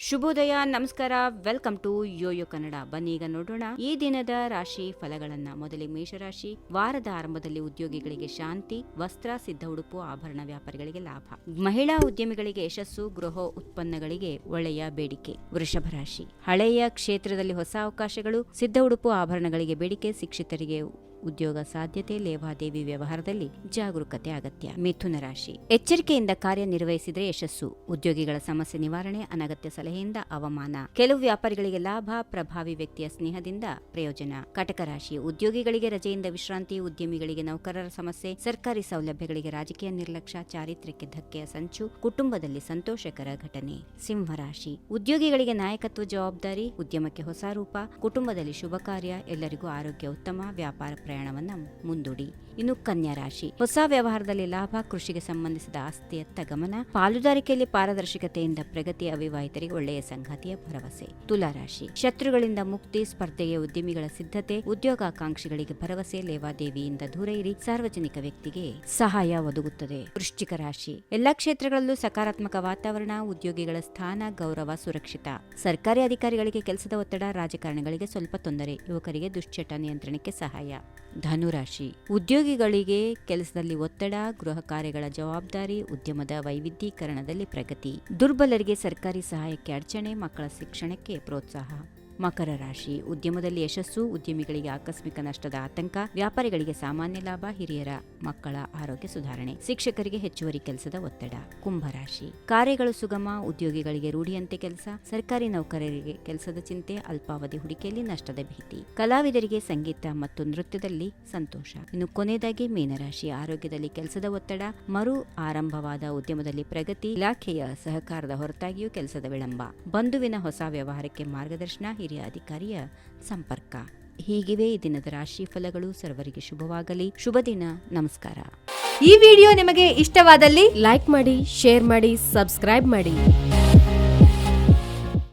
ಶುಭೋದಯ, ನಮಸ್ಕಾರ, welcome to Yoyo Kannada. ಬನ್ನಿ ಈಗ ನೋಡೋಣ ಈ ದಿನದ ರಾಶಿ ಫಲಗಳನ್ನ. ಮೊದಲಿಗೆ ಮೇಷರಾಶಿ. ವಾರದ ಆರಂಭದಲ್ಲಿ ಉದ್ಯೋಗಿಗಳಿಗೆ ಶಾಂತಿ, ವಸ್ತ್ರ, ಸಿದ್ಧ ಉಡುಪು, ಆಭರಣ ವ್ಯಾಪಾರಿಗಳಿಗೆ ಲಾಭ, ಮಹಿಳಾ ಉದ್ಯಮಿಗಳಿಗೆ ಯಶಸ್ಸು, ಗೃಹ ಉತ್ಪನ್ನಗಳಿಗೆ ಒಳ್ಳೆಯ ಬೇಡಿಕೆ. ವೃಷಭ ರಾಶಿ. ಹಳೆಯ ಕ್ಷೇತ್ರದಲ್ಲಿ ಹೊಸ ಅವಕಾಶಗಳು, ಸಿದ್ಧ ಉಡುಪು ಆಭರಣಗಳಿಗೆ ಬೇಡಿಕೆ, ಶಿಕ್ಷಿತರಿಗೆ ಉದ್ಯೋಗ ಸಾಧ್ಯತೆ, ಲೇವಾದೇವಿ ವ್ಯವಹಾರದಲ್ಲಿ ಜಾಗರೂಕತೆ ಅಗತ್ಯ. ಮಿಥುನ ರಾಶಿ. ಎಚ್ಚರಿಕೆಯಿಂದ ಕಾರ್ಯನಿರ್ವಹಿಸಿದರೆ ಯಶಸ್ಸು, ಉದ್ಯೋಗಿಗಳ ಸಮಸ್ಯೆ ನಿವಾರಣೆ, ಅನಗತ್ಯ ಸಲಹೆಯಿಂದ ಅವಮಾನ, ಕೆಲವು ವ್ಯಾಪಾರಿಗಳಿಗೆ ಲಾಭ, ಪ್ರಭಾವಿ ವ್ಯಕ್ತಿಯ ಸ್ನೇಹದಿಂದ ಪ್ರಯೋಜನ. ಕಟಕ ರಾಶಿ. ಉದ್ಯೋಗಿಗಳಿಗೆ ರಜೆಯಿಂದ ವಿಶ್ರಾಂತಿ, ಉದ್ಯಮಿಗಳಿಗೆ ನೌಕರರ ಸಮಸ್ಯೆ, ಸರ್ಕಾರಿ ಸೌಲಭ್ಯಗಳಿಗೆ ರಾಜಕೀಯ ನಿರ್ಲಕ್ಷ್ಯ, ಚಾರಿತ್ರ್ಯಕ್ಕೆ ಧಕ್ಕೆಯ ಸಂಚು, ಕುಟುಂಬದಲ್ಲಿ ಸಂತೋಷಕರ ಘಟನೆ. ಸಿಂಹರಾಶಿ. ಉದ್ಯೋಗಿಗಳಿಗೆ ನಾಯಕತ್ವ ಜವಾಬ್ದಾರಿ, ಉದ್ಯಮಕ್ಕೆ ಹೊಸ ರೂಪ, ಕುಟುಂಬದಲ್ಲಿ ಶುಭ ಕಾರ್ಯ, ಎಲ್ಲರಿಗೂ ಆರೋಗ್ಯ ಉತ್ತಮ, ವ್ಯಾಪಾರ ಪ್ರಯಾಣವನ್ನ ಮುಂದೂಡಿ. ಇನ್ನು ಕನ್ಯಾ ರಾಶಿ. ಹೊಸ ವ್ಯವಹಾರದಲ್ಲಿ ಲಾಭ, ಕೃಷಿಗೆ ಸಂಬಂಧಿಸಿದ ಆಸ್ತಿಯತ್ತ ಗಮನ, ಪಾಲುದಾರಿಕೆಯಲ್ಲಿ ಪಾರದರ್ಶಕತೆಯಿಂದ ಪ್ರಗತಿ, ಅವಿವಾಹಿತರಿಗೆ ಒಳ್ಳೆಯ ಸಂಗಾತಿಯ ಭರವಸೆ. ತುಲಾ ರಾಶಿ. ಶತ್ರುಗಳಿಂದ ಮುಕ್ತಿ, ಸ್ಪರ್ಧೆಗೆ ಉದ್ಯಮಿಗಳ ಸಿದ್ಧತೆ, ಉದ್ಯೋಗಾಕಾಂಕ್ಷಿಗಳಿಗೆ ಭರವಸೆ, ಲೇವಾದೇವಿಯಿಂದ ದೂರ ಇರಿ, ಸಾರ್ವಜನಿಕ ವ್ಯಕ್ತಿಗೆ ಸಹಾಯ ಒದಗುತ್ತದೆ. ವೃಶ್ಚಿಕ ರಾಶಿ. ಎಲ್ಲಾ ಕ್ಷೇತ್ರಗಳಲ್ಲೂ ಸಕಾರಾತ್ಮಕ ವಾತಾವರಣ, ಉದ್ಯೋಗಿಗಳ ಸ್ಥಾನ, ಗೌರವ ಸುರಕ್ಷಿತ, ಸರ್ಕಾರಿ ಅಧಿಕಾರಿಗಳಿಗೆ ಕೆಲಸದ ಒತ್ತಡ, ರಾಜಕಾರಣಿಗಳಿಗೆ ಸ್ವಲ್ಪ ತೊಂದರೆ, ಯುವಕರಿಗೆ ದುಶ್ಚಟ ನಿಯಂತ್ರಣಕ್ಕೆ ಸಹಾಯ. ಧನುರಾಶಿ. ಉದ್ಯೋಗಿಗಳಿಗೆ ಕೆಲಸದಲ್ಲಿ ಒತ್ತಡ, ಗೃಹ ಕಾರ್ಯಗಳ ಜವಾಬ್ದಾರಿ, ಉದ್ಯಮದ ವೈವಿಧ್ಯೀಕರಣದಲ್ಲಿ ಪ್ರಗತಿ, ದುರ್ಬಲರಿಗೆ ಸರ್ಕಾರಿ ಸಹಾಯಕ್ಕೆ ಅಡಚಣೆ, ಮಕ್ಕಳ ಶಿಕ್ಷಣಕ್ಕೆ ಪ್ರೋತ್ಸಾಹ. ಮಕರ ರಾಶಿ. ಉದ್ಯಮದಲ್ಲಿ ಯಶಸ್ಸು, ಉದ್ಯಮಿಗಳಿಗೆ ಆಕಸ್ಮಿಕ ನಷ್ಟದ ಆತಂಕ, ವ್ಯಾಪಾರಿಗಳಿಗೆ ಸಾಮಾನ್ಯ ಲಾಭ, ಹಿರಿಯರ ಮಕ್ಕಳ ಆರೋಗ್ಯ ಸುಧಾರಣೆ, ಶಿಕ್ಷಕರಿಗೆ ಹೆಚ್ಚುವರಿ ಕೆಲಸದ ಒತ್ತಡ. ಕುಂಭರಾಶಿ. ಕಾರ್ಯಗಳು ಸುಗಮ, ಉದ್ಯೋಗಿಗಳಿಗೆ ರೂಢಿಯಂತೆ ಕೆಲಸ, ಸರ್ಕಾರಿ ನೌಕರರಿಗೆ ಕೆಲಸದ ಚಿಂತೆ, ಅಲ್ಪಾವಧಿ ಹೂಡಿಕೆಯಲ್ಲಿ ನಷ್ಟದ ಭೀತಿ, ಕಲಾವಿದರಿಗೆ ಸಂಗೀತ ಮತ್ತು ನೃತ್ಯದಲ್ಲಿ ಸಂತೋಷ. ಇನ್ನು ಕೊನೆಯದಾಗಿ ಮೀನರಾಶಿ. ಆರೋಗ್ಯದಲ್ಲಿ ಕೆಲಸದ ಒತ್ತಡ, ಮರು ಆರಂಭವಾದ ಉದ್ಯಮದಲ್ಲಿ ಪ್ರಗತಿ, ಇಲಾಖೆಯ ಸಹಕಾರದ ಹೊರತಾಗಿಯೂ ಕೆಲಸದ ವಿಳಂಬ, ಬಂಧುವಿನ ಹೊಸ ವ್ಯವಹಾರಕ್ಕೆ ಮಾರ್ಗದರ್ಶನ, ಹಿರಿಯ ಅಧಿಕಾರಿಯ ಸಂಪರ್ಕ. ಹೀಗಿವೆ ಈ ದಿನದ ರಾಶಿ ಫಲಗಳು. ಸರ್ವರಿಗೆ ಶುಭವಾಗಲಿ. ಶುಭ ದಿನ. ನಮಸ್ಕಾರ. ಈ ವಿಡಿಯೋ ನಿಮಗೆ ಇಷ್ಟವಾದಲ್ಲಿ ಲೈಕ್ ಮಾಡಿ, ಶೇರ್ ಮಾಡಿ, ಸಬ್ಸ್ಕ್ರೈಬ್ ಮಾಡಿ.